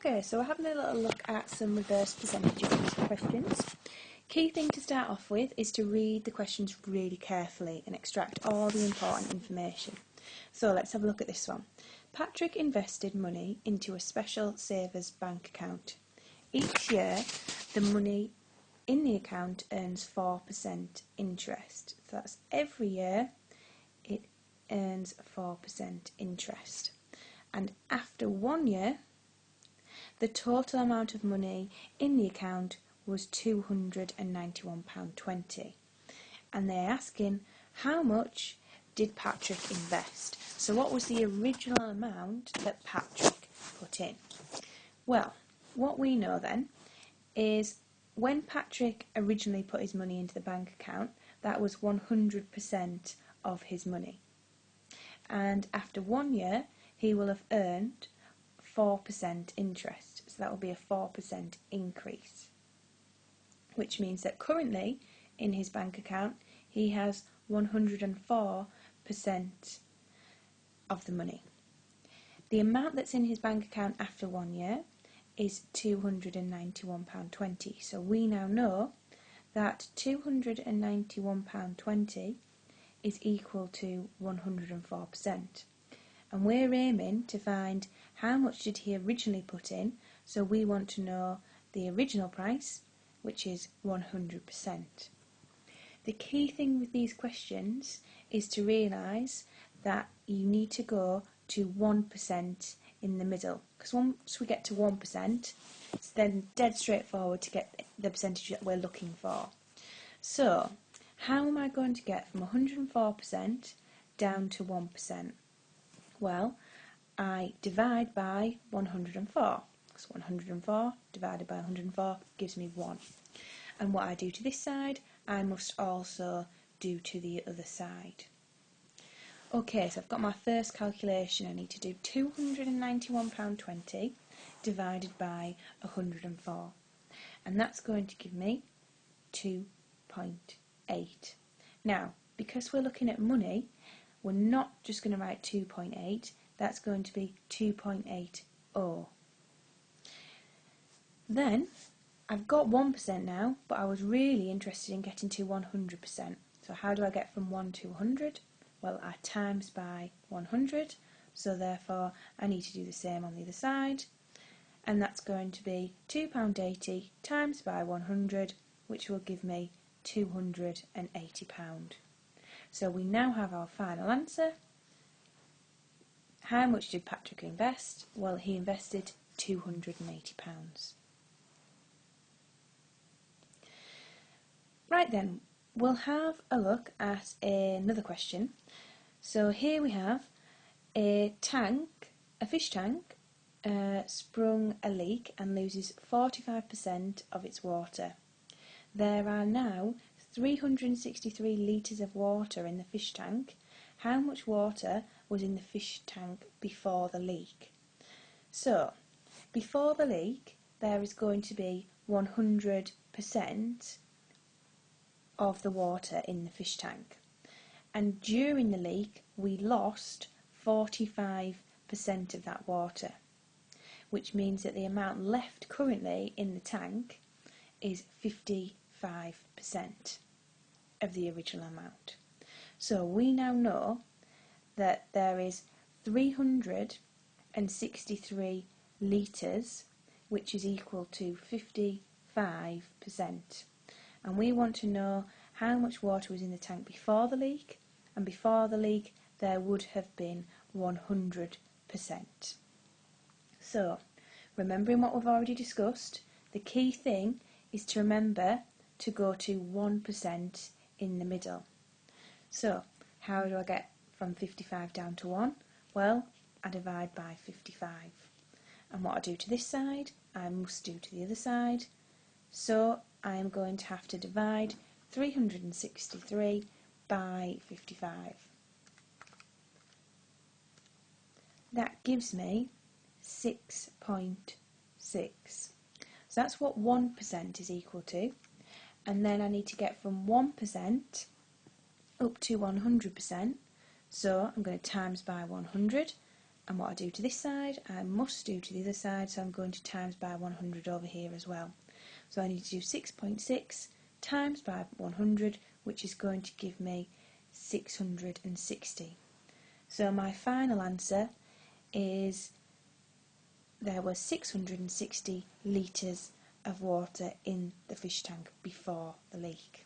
Okay, so we're having a little look at some reverse percentages questions. Key thing to start off with is to read the questions really carefully and extract all the important information. So let's have a look at this one. Patrick invested money into a special savers bank account. Each year, the money in the account earns 4% interest. So that's every year it earns 4% interest. And after 1 year, the total amount of money in the account was £291.20. And they're asking, how much did Patrick invest? So what was the original amount that Patrick put in? Well, what we know then is when Patrick originally put his money into the bank account, that was 100% of his money. And after 1 year, he will have earned 4% interest. So that will be a 4% increase, which means that currently in his bank account he has 104% of the money. The amount that's in his bank account after 1 year is £291.20. So we now know that £291.20 is equal to 104%. And we're aiming to find how much did he originally put in, so we want to know the original price, which is 100%. The key thing with these questions is to realise that you need to go to 1% in the middle, because once we get to 1%, it's then dead straightforward to get the percentage that we're looking for. So, how am I going to get from 104% down to 1%? Well, I divide by 104. So 104 divided by 104 gives me 1. And what I do to this side, I must also do to the other side. Okay, so I've got my first calculation. I need to do £291.20 divided by 104. And that's going to give me 2.8. Now, because we're looking at money, we're not just going to write 2.8, that's going to be 2.80. Then, I've got 1% now, but I was really interested in getting to 100%. So how do I get from 1 to 100? Well, I times by 100, so therefore I need to do the same on the other side. And that's going to be £2.80 times by 100, which will give me £280. So we now have our final answer. How much did Patrick invest? Well, he invested £280. Right then, we'll have a look at another question. So here we have a fish tank sprung a leak and loses 45% of its water. There are now 363 litres of water in the fish tank. How much water was in the fish tank before the leak? So, before the leak, there is going to be 100% of the water in the fish tank. And during the leak, we lost 45% of that water, which means that the amount left currently in the tank is 55% of the original amount. So we now know that there is 363 litres, which is equal to 55%. And we want to know how much water was in the tank before the leak, and before the leak there would have been 100%. So, remembering what we've already discussed, the key thing is to remember to go to 1% in the middle. So, how do I get from 55 down to 1? Well, I divide by 55. And what I do to this side, I must do to the other side. So, I am going to have to divide 363 by 55. That gives me 6.6. So that's what 1% is equal to. And then I need to get from 1% up to 100%. So I'm going to times by 100. And what I do to this side, I must do to the other side, so I'm going to times by 100 over here as well. So I need to do 6.6 times by 100, which is going to give me 660. So my final answer is there were 660 litres of water in the fish tank before the leak.